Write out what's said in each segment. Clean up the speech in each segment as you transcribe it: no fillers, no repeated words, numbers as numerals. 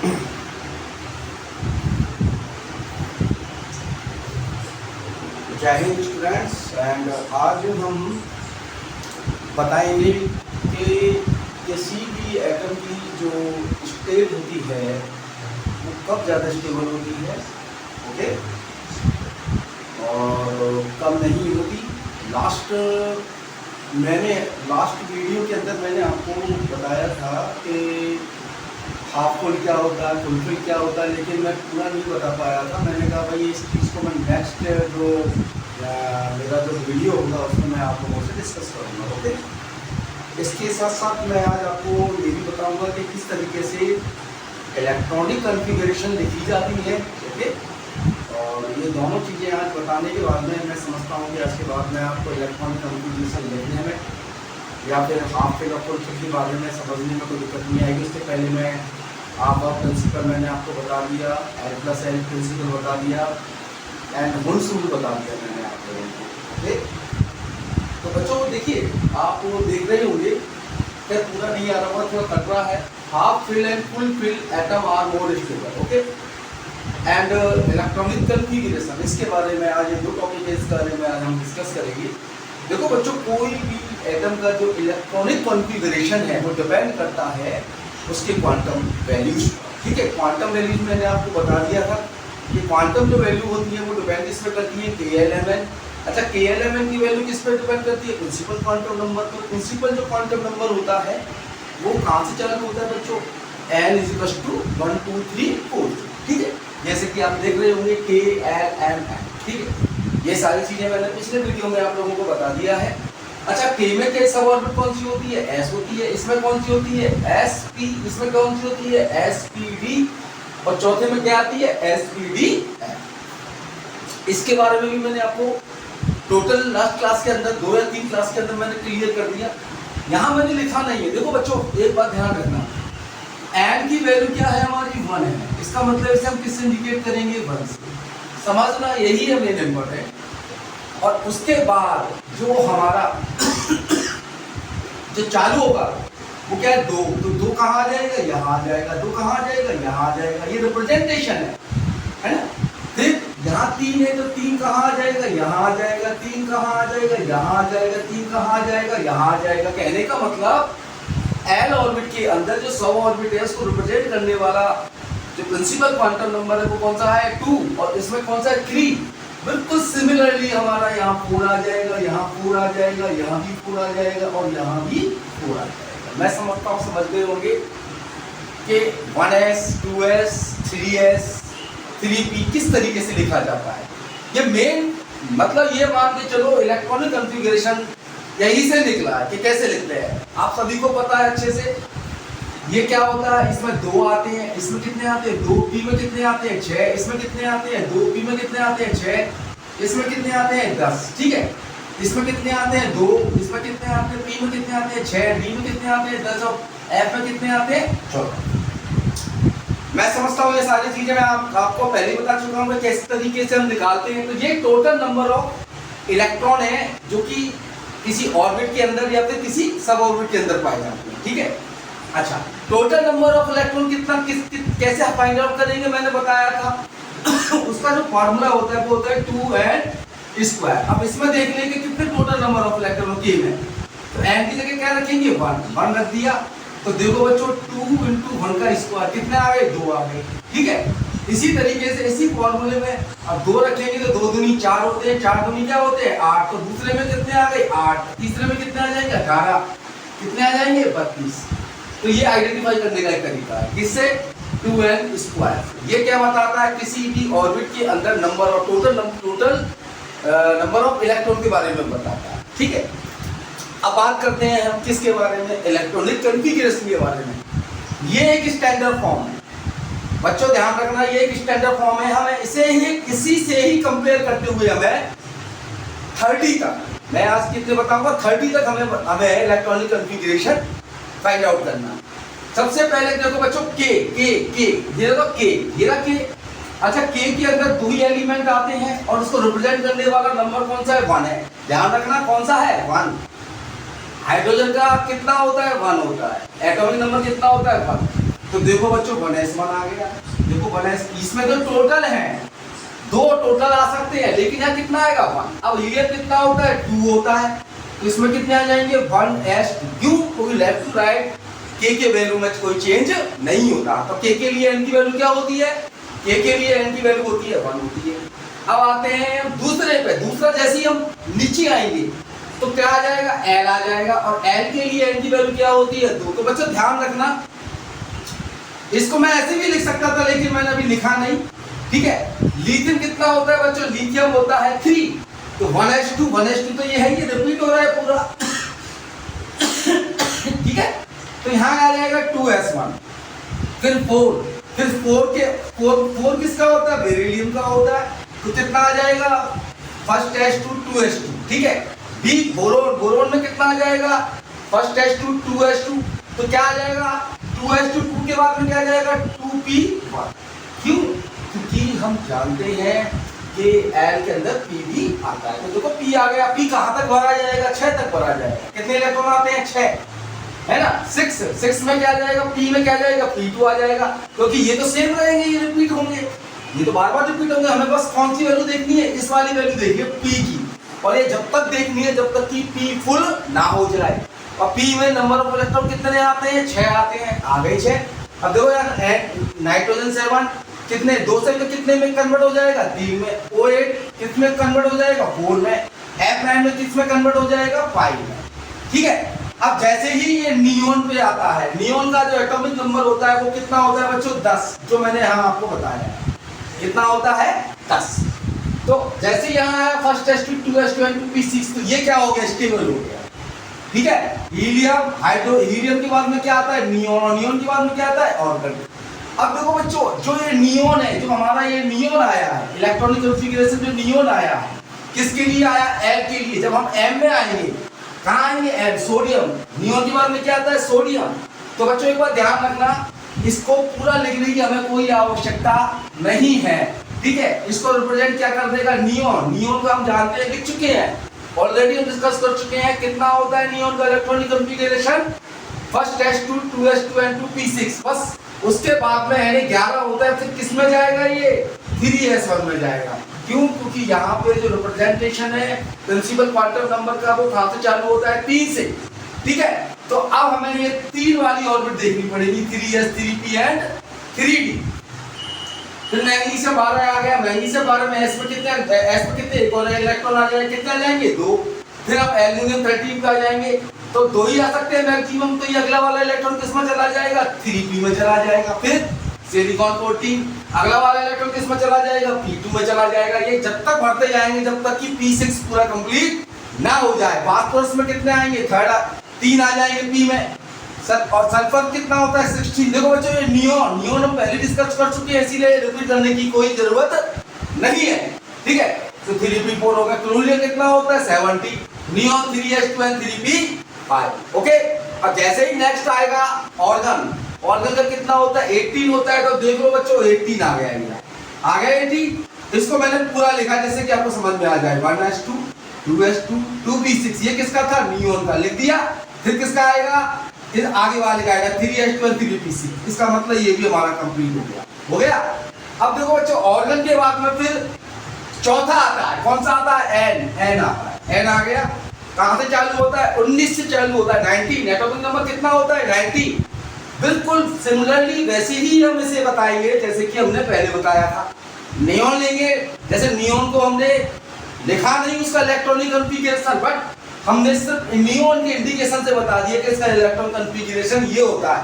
जय Hind students. And आज हम बताएंगे कि किसी भी एटम की जो स्टेट होती है वो कब ज़्यादा स्टेबल होती है, ओके, और कब नहीं होती। लास्ट वीडियो के अंदर मैंने आपको बताया था कि हाफ फुल क्या होता है, फुल फिल क्या होता है, लेकिन मैं पूरा नहीं बता पाया था। मैंने कहा भाई इस चीज़ को मैं नेक्स्ट जो मेरा जो वीडियो होगा उसमें मैं आप लोगों से डिस्कस करूँगा, ओके। इसके साथ साथ मैं आज आपको ये भी बताऊँगा कि किस तरीके से इलेक्ट्रॉनिक कॉन्फ़िगरेशन लिखी जाती है, ओके। और ये दोनों चीज़ें आज बताने के बाद में मैं समझता हूँ कि आज के बाद में आपको इलेक्ट्रॉनिक कॉन्फ़िगरेशन लिखने में या फिर हाफ फिल और फुल फिल के बारे में समझने में कोई दिक्कत नहीं आएगी। उसके पहले मैं आप प्रिंसिपल मैंने आपको बता दिया, L+L प्रिंसिपल बता दिया, एंड हुंस रूल बता दिया मैंने आप लोगों को, ओके। तो बच्चों देखिए, आप देख रहे होंगे क्या पूरा नहीं आ रहा होगा, थोड़ा कट रहा है। Half fill and full fill atom are more stable, okay, and electronic configuration, इसके बारे में आज ये दो टॉपिक है, इसके बारे में आज हम डिस्कस करेंगे। देखो बच्चों, कोई भी एटम का जो इलेक्ट्रॉनिक कॉन्फ़िगरेशन है वो डिपेंड करता है उसके क्वांटम वैल्यूज, ठीक है। क्वांटम वैल्यूज मैंने आपको बता दिया था कि क्वांटम जो वैल्यू होती है वो डिपेंड किस पे करती है, KLMN। अच्छा, KLMN की वैल्यू किस पे डिपेंड करती है, प्रिंसिपल क्वांटम नंबर। तो प्रिंसिपल जो क्वांटम नंबर होता है वो कहाँ से चालू होता है बच्चों, N = 1 2 3 4, ठीक है। जैसे कि आप देख रहे होंगे KLMN, ठीक है। ये सारी चीजें मैंने पिछले वीडियो में आप लोगों को बता दिया है। अच्छा, K में के सब ऑर्बिट कौन सी होती है, S होती है। इसमें कौन सी होती है, SP। इसमें कौन सी होती है, SPD। और चौथे में क्या आती है, SPD। इसके बारे में भी मैंने आपको टोटल लास्ट क्लास के अंदर 2 या 3 क्लास के अंदर मैंने क्लियर कर दिया। यहाँ मैंने लिखा नहीं है। देखो बच्चों, एक बात ध्यान रखना, एन की वैल्यू क्या है हमारी, 1 है। इसका मतलब इसे हम किससे इंडिकेट करेंगे, 1 से। समझना, यही है मेन इंपॉर्टेंट। और उसके बाद जो हमारा जो चालू होगा वो क्या है, 2। तो 2 कहाँ आ जाएगा, यहाँ आ जाएगा। 2 कहाँ आ जाएगा, यहाँ आ जाएगा। ये रिप्रेजेंटेशन है ना। फिर यहाँ 3 है तो 3 कहाँ आ जाएगा, यहाँ आ जाएगा। 3 कहाँ आ जाएगा, यहाँ आ जाएगा। 3 कहाँ आ जाएगा, यहाँ आ जाएगा। कहने का मतलब L ऑर्बिट के अंदर जो सब ऑर्बिट है उसको रिप्रेजेंट करने वाला जो प्रिंसिपल क्वांटम नंबर है वो कौन सा है, 2। और इसमें कौन सा है, 3। बिल्कुल सिमिलरली हमारा यहाँ 4 आ जाएगा, यहाँ 4 आ जाएगा, यहाँ भी 4 आ जाएगा और यहाँ भी 4 आ जाएगा। मैं समझता हूँ समझ गए होंगे कि 1s 2s 3s 3p किस तरीके से लिखा जाता है। ये मेन मतलब ये मान के चलो इलेक्ट्रॉनिक कॉन्फ़िगरेशन यही से निकला है कि कैसे लिखते हैं। आप सभी को पता है अच्छे से ये क्या होता है। इसमें 2 आते हैं, इसमें कितने आते हैं, 2p में कितने आते हैं, 6। इसमें कितने आते हैं, 2p में कितने आते हैं, 6। इसमें कितने आते हैं, 10, ठीक है। इसमें कितने आते हैं, 2। इसमें कितने आते हैं, p में कितने आते हैं, 6। d में कितने आते हैं, 10। और f में कितने आते हैं, 14। मैं समझता हूँ ये सारी चीजें मैं आपको पहले बता चुका हूँ कि किस तरीके से हम निकालते हैं। तो ये टोटल नंबर ऑफ इलेक्ट्रॉन है जो कि किसी ऑर्बिट के अंदर या फिर किसी सब ऑर्बिट के अंदर पाए जाते हैं, ठीक है। अच्छा, टोटल नंबर ऑफ इलेक्ट्रॉन कितना कैसे फाइंड आउट करेंगे मैंने बताया था। उसका जो फार्मूला होता है वो होता है 2n²। अब इसमें देख लेंगे कितने टोटल नंबर ऑफ इलेक्ट्रॉन के हैं। तो n की जगह क्या रखेंगे, 1 रख दिया। तो देखो बच्चों, 2 × 1 का स्क्वायर कितने आ गए, 2 आ गए, ठीक है। इसी तरीके से इसी फॉर्मूले में अब 2 रखेंगे तो 2 दूनी 4 होते हैं, 4 दूनी क्या होते हैं, 8। तो दूसरे में कितने आ गए, 8। तीसरे में कितने आ जाएंगे, 18। कितने आ जाएंगे, 32। तो ये आइडेंटिफाई करने का एक तरीका है, किससे, 2n²। ये क्या बताता है, किसी भी ऑर्बिट के अंदर number of total number of electron के बारे में बताता है, ठीक है। अब बात करते हैं हम किसके बारे में, इलेक्ट्रॉनिक कॉन्फ़िगरेशन के बारे में। ये एक स्टैंडर्ड फॉर्म है बच्चों, ध्यान रखना, ये एक स्टैंडर्ड फॉर्म है। हमें इसी से ही कंपेयर करते हुए हमें 30 तक, मैं आज कितने बताऊंगा, 30 तक हमें इलेक्ट्रॉनिक कॉन्फ़िगरेशन फाइंड आउट करना। सबसे पहले देखो बच्चों, K ये तो K। अच्छा, K के अंदर 2 ही एलिमेंट आते हैं और उसको रिप्रेजेंट करने वाला नंबर कौन सा है, 1 है। ध्यान रखना कौन सा है, 1। हाइड्रोजन का कितना होता है, 1 होता है। एटॉमिक नंबर कितना होता है, 1। तो देखो बच्चों 1s1 आ गया। देखो 1s, इसमें तो टोटल है, 2 टोटल आ सकते हैं, लेकिन यहाँ कितना आएगा 1। अब हीलियम कितना होता है 2 होता है, तो इसमें कितने आ जाएंगे 1s2। क्यों? क्योंकि लेफ्ट टू राइट के वैल्यू में कोई चेंज नहीं होता। तो के लिए n की वैल्यू क्या होती है? के लिए n की वैल्यू होती है 1 होती है। अब आते हैं दूसरे पे। दूसरा जैसे ही हम नीचे आएंगे तो क्या आ जाएगा L आ जाएगा, और L के लिए n की वैल्यू क्या होती है 2। तो बच्चों ध्यान रखना, इसको मैं ऐसे भी लिख सकता था लेकिन मैंने अभी लिखा नहीं, ठीक है। लिथियम कितना होता है बच्चों? लिथियम होता है 3, तो 1s2 तो ये है, ये रिपीट हो रहा है पूरा ठीक है। तो यहाँ आ जाएगा 2s1, फिर 4 किसका होता है? बेरिलियम का होता है, तो कितना आ जाएगा 1s2 2s2, ठीक है। बी बोरोन में कितना आ जाएगा? 1s2 2s2, तो क्या आ जाएगा 2s2, 2 के बाद में क्या आ जाएगा 2p1। क्यों? क्योंकि हम जानते हैं कि L के अंदर P भी आता है। तो देखो P आ गया। P कहाँ तक भरा जाएगा? 6 तक भरा जाएगा। कितने इलेक्ट्रॉन आते हैं? 6, है ना। 6 में क्या आ जाएगा? P में क्या आ जाएगा? P2 आ जाएगा, क्योंकि ये तो सेम रहेंगे, ये रिपीट होंगे, ये तो बार बार रिपीट होंगे। हमें बस कौन सी वैल्यू देखनी है? इस वाली वैल्यू देखिए P की, और ये जब तक देखनी है जब तक कि P फुल ना हो जाए। और P में नंबर ऑफ इलेक्ट्रॉन कितने आते हैं? 6 आते हैं। आ गए 6। अब देखो यार नाइट्रोजन 7 कितने 2 से कितने में कन्वर्ट हो जाएगा? 3 में। O8 किसमें कन्वर्ट हो जाएगा? 4 में। F में किसमें कन्वर्ट हो जाएगा? 5 में, ठीक है। अब जैसे ही ये नियोन पे आता है, नियोन का जो एटॉमिक नंबर होता है वो कितना होता है बच्चों? 10, जो मैंने यहाँ आपको बताया कितना होता है 10। तो जैसे यहाँ आया 1s2 2s2 2p6, तो ये क्या हो गया? स्टेबल हो गया, ठीक है। हीलियम के बाद में क्या आता है? नियोन, और नियोन के बाद में क्या आता है? ऑर्गन। अब देखो बच्चों, जो ये नियोन है, जो हमारा ये नियोन आया है, इलेक्ट्रॉनिक कॉन्फ़िगरेशन जो नियोन आया है, किसके लिए आया? L के लिए। जब हम M में आएंगे, कहाँ आएंगे? L, sodium. नियोन के बाद में क्या आता है? सोडियम। तो बच्चों एक बार ध्यान रखना, इसको पूरा लिखने की हमें कोई आवश्यकता नहीं है, ठीक है। इसको रिप्रेजेंट क्या कर देगा? नियोन। नियोन को हम जानते हैं, लिख चुके हैं, ऑलरेडी हम डिस्कस कर चुके हैं। कितना होता है नियोन का electronic configuration? 1s2 2s2 2p6। बस उसके बाद में यानी 11 होता है। फिर किस में जाएगा? ये 3s1 में जाएगा। क्यों? क्योंकि यहाँ पे जो रिप्रेजेंटेशन है प्रिंसिपल क्वांटम नंबर का, वो कहाँ से चालू होता है? 3 से, ठीक है। तो अब हमें ये 3 वाली ऑर्बिट देखनी पड़ेगी, 3s 3p एंड 3d। फिर मैंगनीज से 12 आ गया। मैंगनीज से 12 में s पे कितने एक और इलेक्ट्रॉन आ जाएंगे? कितने आ जाएंगे? 2। फिर अब एल्यूमिनियम 13 पे आ जाएंगे, तो 2 ही आ सकते हैं मैक्सिमम। तो ये अगला वाला इलेक्ट्रॉन किसमें चला जाएगा? 3p में चला जाएगा। फिर सिलिकॉन 14, अगला वाला इलेक्ट्रॉन किसमें चला जाएगा? p2 में चला जाएगा। ये जब तक बढ़ते जाएंगे जब तक कि p6 पूरा कंप्लीट ना हो जाए। फास्फोरस में कितने आएंगे? 3 आ जाएंगे p में। और सल्फर कितना होता है? 16। देखो बच्चों, ये नियोन हम पहले डिस्कस कर चुके हैं, इसीलिए रिपीट करने की कोई जरूरत नहीं है, ठीक है। तो 3p4 होगा। क्लोरीन कितना होता है? 70। Neon 3s2 and 3p5, okay. अब जैसे ही नेक्स्ट आएगा ऑर्गन, ऑर्गन का कितना होता है? 18 होता है। तो देख लो बच्चों, 18 आ गया, आ गया 18। इसको मैंने पूरा लिखा जैसे कि आपको समझ में आ जाए। 1s2 2s2 2p6, ये किसका था? नियोन का, लिख दिया। फिर किसका आएगा? फिर आगे वाले का आएगा 3s2 and 3p6। इसका मतलब ये भी हमारा कंप्लीट हो गया। अब देखो बच्चों, ऑर्गन के बाद में फिर चौथा आता है। कौन सा आता है? n आता है। n आ गया। कहां से चालू होता है? 19 से चालू होता है। 19 एटॉमिक नंबर कितना होता है? 90। बिल्कुल सिमिलरली वैसे ही हम इसे बताएंगे जैसे कि हमने पहले बताया था। नियोन लेंगे, जैसे नियोन को हमने लिखा नहीं उसका इलेक्ट्रॉनिक कॉन्फ़िगरेशन, बट हमने सिर्फ नियोन के इंडिकेशन से बता दिया कि इसका इलेक्ट्रॉन कॉन्फ़िगरेशन ये होता है।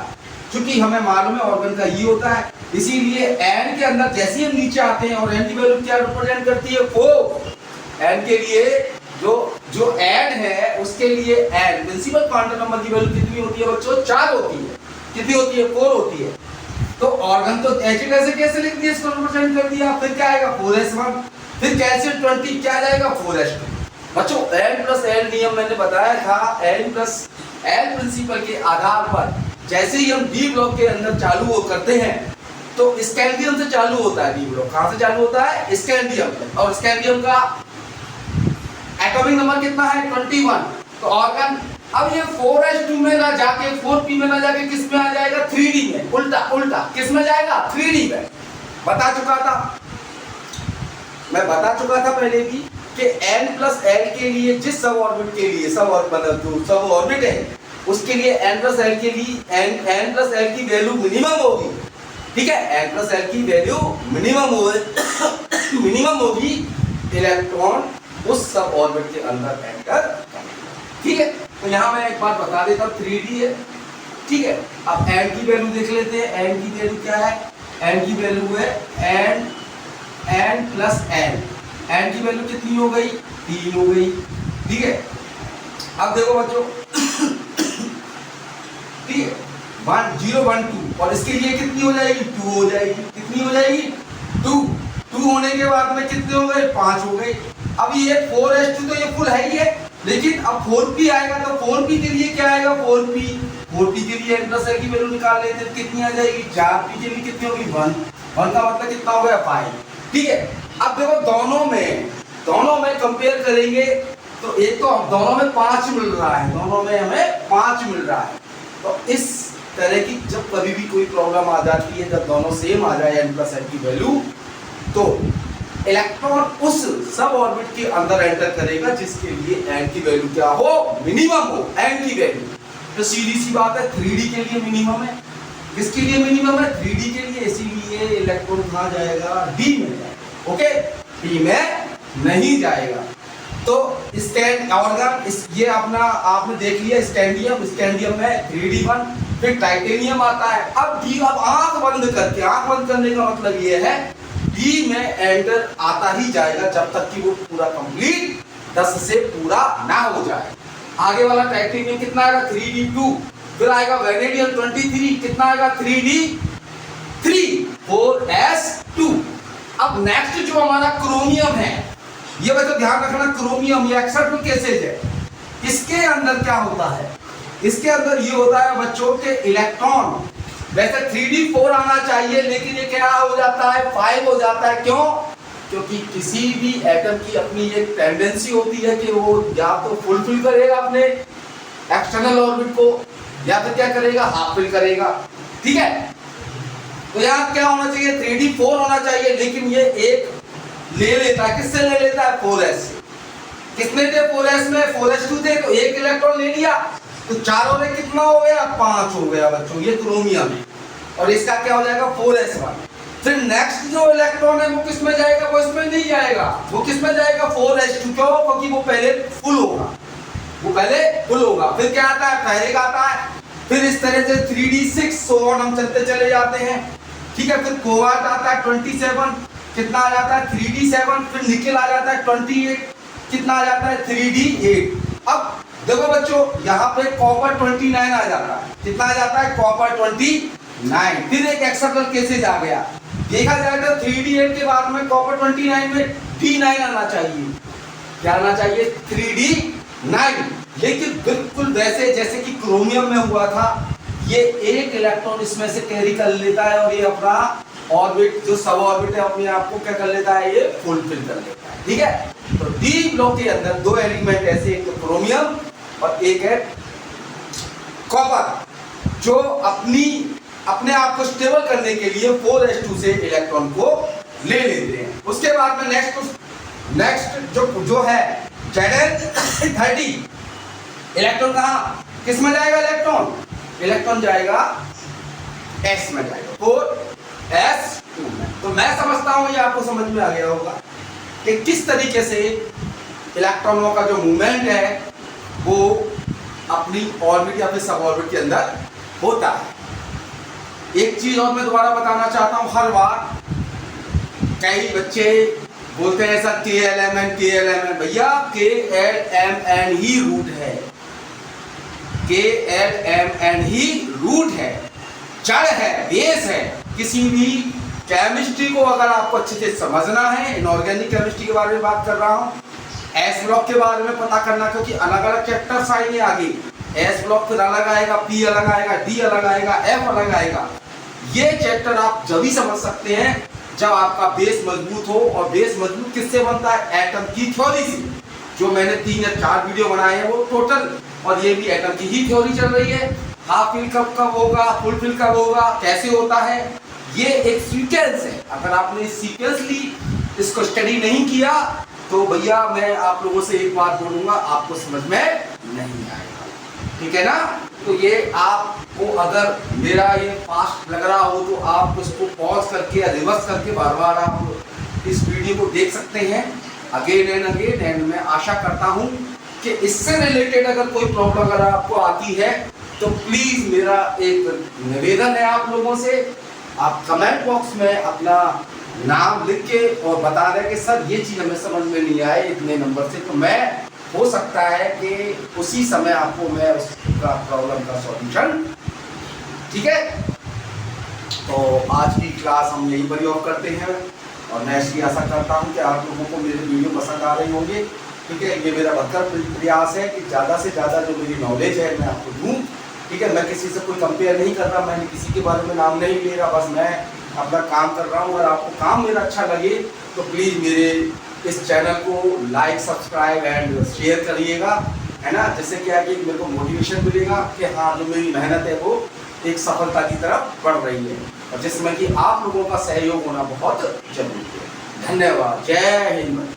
क्योंकि हमें मालूम है ऑर्गन का ये होता है, इसीलिए n के अंदर जैसे हम नीचे आते हैं, और n की वैल्यू क्या रिप्रेजेंट करती है? 4। n के लिए जो n है उसके लिए n प्रिंसिपल क्वांटम नंबर की वैल्यू कितनी होती है बच्चों? 4 होती है। कितनी होती है? 4 होती है। तो ऑर्गन तो कैसे लिख दिया, इसको रिप्रेजेंट कर दिया। फिर क्या आएगा? 4s1। फिर कैल्शियम 20 क्या जाएगा? 4s2। बच्चों n प्लस l नियम मैंने बताया था, n प्लस l प्रिंसिपल के आधार पर जैसे ही हम डी ब्लॉक के अंदर चालू करते हैं तो स्कैंडियम से चालू होता है। डी ब्लॉक कहां से चालू होता है? स्कैंडियम। और स्कैंडियम का एटॉमिक नंबर कितना है? 21। तो ऑर्गन अब ये 4s2 में ना जाके 4p में ना जाके किस में आ जाएगा, 3d में। उल्टा उल्टा किस में जाएगा, 3d में। बता चुका था, मैं बता चुका था पहले भी कि n प्लस l के लिए जिस सब ऑर्बिट के लिए सब ऑर्बिट है उसके लिए n प्लस l के लिए n प्लस l की वैल्यू मिनिमम होगी, ठीक है। n प्लस l की वैल्यू मिनिमम होगी, इलेक्ट्रॉन उस सब ऑर्बिट के अंदर एंटर, ठीक है। तो यहाँ मैं एक बात बता देता हूँ, 3d है, ठीक है। अब n की वैल्यू देख लेते हैं, n की वैल्यू क्या है, n की वैल्यू है n प्लस l, n की वैल्यू कितनी हो गई, 3 हो गई, ठीक है। अब देखो बच्चों, ठीक है, 1 0 1 2 और इसके लिए कितनी हो जाएगी, 2 हो जाएगी, कितनी हो जाएगी, 2 होने के बाद में कितने हो गए, 5 हो गए। अब ये 4s2 तो ये फुल है ही है, लेकिन अब 4p आएगा तो 4p के लिए क्या आएगा, 4p के लिए n प्लस l की वैल्यू निकाल लेते हैं, कितनी आ जाएगी, 4p के लिए कितनी होगी, 1 का मतलब कितना हो गया, 5, ठीक है। अब देखो दोनों में कंपेयर करेंगे तो एक तो दोनों में 5 मिल रहा है, दोनों में हमें 5 मिल रहा है। तो इस तरह की जब कभी भी कोई प्रॉब्लम आ जाती है, जब दोनों सेम आ जाए n प्लस l की वैल्यू, तो इलेक्ट्रॉन उस सब ऑर्बिट के अंदर एंटर करेगा जिसके लिए n की वैल्यू क्या हो, मिनिमम हो, n की वैल्यू। तो सीधी सी बात है, 3d के लिए मिनिमम है, किसके लिए मिनिमम है, 3d के लिए, इसीलिए इलेक्ट्रॉन कहाँ जाएगा, d में जाएगा, ओके, d में नहीं जाएगा। तो स्टैंड ऑर्गन ये अपना आपने देख लिया, स्टैंडियम में 3d1, फिर टाइटेनियम आता है। अब d, अब आंख बंद करने का मतलब ये है D में एंटर आता ही जाएगा जब तक कि वो पूरा कंप्लीट 10 से पूरा ना हो जाए। आगे वाला टाइटेनियम कितना आएगा, 3d2, फिर आएगा वेनेडियम 23, कितना आएगा, 3d3, 4s2। अब नेक्स्ट जो हमारा क्रोमियम है, ये बच्चों ध्यान रखना, क्रोमियम ये एक्सेप्ट केसेज है, इसके अंदर क्या होता है, इसके अंदर ये होता है बच्चों के इलेक्ट्रॉन वैसे 3d4 आना चाहिए, लेकिन ये क्या हो जाता है, 5 हो जाता है। क्यों, क्योंकि किसी भी एटम की अपनी एक टेंडेंसी होती है कि वो या तो फुलफिल करेगा अपने एक्सटर्नल ऑर्बिट को, या फिर क्या करेगा, हाफ फिल करेगा, ठीक है। तो यहाँ क्या होना चाहिए, 3d4 होना चाहिए, लेकिन ये एक ले लेता है, किससे ले लेता है, 4s से। कितने थे 4s में, 4s2 थे, तो एक इलेक्ट्रॉन ले लिया, तो चारों में कितना हो गया, 5 हो गया बच्चों, ये क्रोमियम है। और इसका क्या हो जाएगा, 4s1। फिर नेक्स्ट जो इलेक्ट्रॉन है वो किस में जाएगा, वो इसमें नहीं जाएगा, वो किस में जाएगा, 4s2। क्यों, क्योंकि वो पहले फुल होगा, फिर क्या आता है, पहले आता है, फिर इस तरह से 3d6 सोन हम चलते चले जाते हैं, ठीक है। फिर कोबाल्ट आता है 27, कितना आ जाता है, 3d7, फिर निकेल आ जाता है 28, कितना आ जाता है, 3d8। अब देखो बच्चों, यहाँ पे कॉपर 29 आ जाता है, कितना आ जाता है, कॉपर 29। फिर एक एक्सेप्शनल केसेज आ गया, देखा जाए तो 3d8 के बाद में कॉपर 29 में d9 आना चाहिए, क्या आना चाहिए, 3d9। लेकिन बिल्कुल वैसे जैसे कि क्रोमियम में हुआ था, ये एक इलेक्ट्रॉन इसमें से कैरी कर लेता है और ये अपना ऑर्बिट जो सब ऑर्बिट है अपने आप को क्या कर लेता है, ये फुलफिल कर लेता है, ठीक है। तो डी ब्लॉक के अंदर 2 एलिमेंट ऐसे, एक तो क्रोमियम और एक है कॉपर, जो अपने आप को स्टेबल करने के लिए 4s2 से इलेक्ट्रॉन को ले लेते हैं। उसके बाद में नेक्स्ट जो है Zn30, इलेक्ट्रॉन कहाँ, किस में जाएगा, इलेक्ट्रॉन जाएगा s में जाएगा, 4s2 में। तो मैं समझता हूं ये आपको समझ में आ गया होगा कि किस तरीके से इलेक्ट्रॉनों का जो मूवमेंट है वो अपनी ऑर्बिट या फिर सब ऑर्बिट के अंदर होता है। एक चीज और मैं दोबारा बताना चाहता हूं, हर बार कई बच्चे बोलते हैं ऐसा KLMN, भैया KLMN ही रूट है, KLMN ही रूट है, जड़ है, बेस है। किसी भी केमिस्ट्री को अगर आपको अच्छे से समझना है, इनऑर्गेनिक केमिस्ट्री के बारे में बात कर रहा हूँ, एस ब्लॉक के बारे में पता करना, क्योंकि अलग अलग चैप्टर्स आएंगे आगे, एस ब्लॉक फिर अलग आएगा, पी अलग आएगा, डी अलग आएगा, एफ अलग आएगा। ये चैप्टर आप जब भी समझ सकते हैं जब आपका बेस मजबूत हो, और बेस मजबूत किससे बनता है, एटम की थ्योरी से। जो मैंने 3 या 4 वीडियो बनाए हैं वो टोटल और ये भी एटम की ही थ्योरी चल रही है। हाफ फिल कब होगा, फुल फिल कब होगा, कैसे होता है, ये एक सीक्वेंस है। अगर आपने सीक्वेंसली इसको स्टडी नहीं किया तो भैया मैं आप लोगों से एक बात बोलूंगा, आपको समझ में नहीं आएगा, ठीक है ना। तो ये आपको अगर मेरा ये फास्ट लग रहा हो तो आप उसको पॉज करके या रिवर्स करके बार बार आप इस वीडियो को देख सकते हैं अगेन एंड अगेन। एंड मैं आशा करता हूँ कि इससे रिलेटेड अगर कोई प्रॉब्लम अगर आपको आती है तो प्लीज मेरा एक निवेदन है आप लोगों से, आप कमेंट बॉक्स में अपना नाम लिख के और बता दें कि सर ये चीज़ हमें समझ में नहीं आए इतने नंबर से, तो मैं हो सकता है कि उसी समय आपको मैं उसका प्रॉब्लम का सॉल्यूशन, ठीक है। तो आज की क्लास हम यहीं पर ऑफ करते हैं और मैं ऐसी आशा करता हूं कि आप लोगों को मेरे वीडियो पसंद आ रही होंगे, ठीक है। ये मेरा भक्कर प्रयास है कि ज़्यादा से ज़्यादा जो मेरी नॉलेज है मैं आपको दूँ, ठीक है। मैं किसी से कोई कंपेयर नहीं कर रहा, मैंने किसी के बारे में नाम नहीं ले रहा, बस मैं अपना काम कर रहा हूँ। अगर आपको काम मेरा अच्छा लगे तो प्लीज़ मेरे इस चैनल को लाइक, सब्सक्राइब एंड शेयर करिएगा, है ना। जिससे क्या है कि मेरे को मोटिवेशन मिलेगा कि हाँ जो मेरी मेहनत है वो एक सफलता की तरफ बढ़ रही है, और जिसमें कि आप लोगों का सहयोग होना बहुत जरूरी है। धन्यवाद। जय हिंद।